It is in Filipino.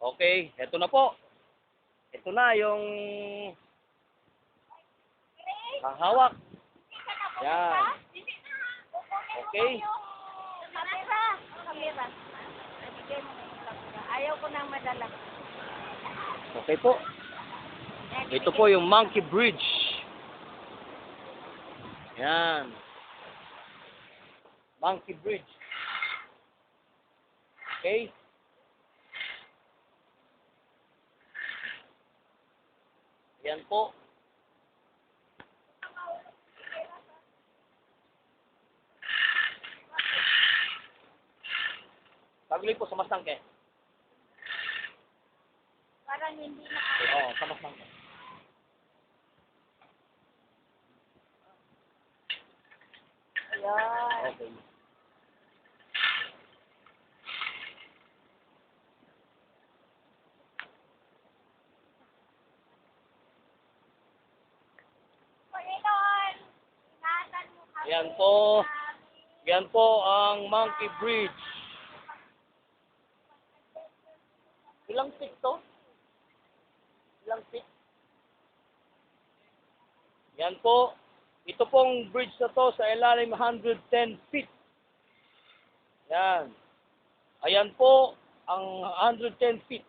Okay, eto na po. Ito na yung hahawak. Yan. Okay. Kamera. Ayaw ko nang madala. Okay po. Ito po yung Monkey Bridge. Yan. Monkey Bridge. Okay. Yan po. Pagli po sa masangke. Parang hindi na. Oo, sa masangke. Ayan. Okay. Panginoon, ingatan mo kami. Yan po. Yan po ang Monkey Bridge. Ilang feet to? Ilang feet? Yan po. Ito pong bridge na to sa ilalim 110 feet. Yan. Ayan po ang 110 feet.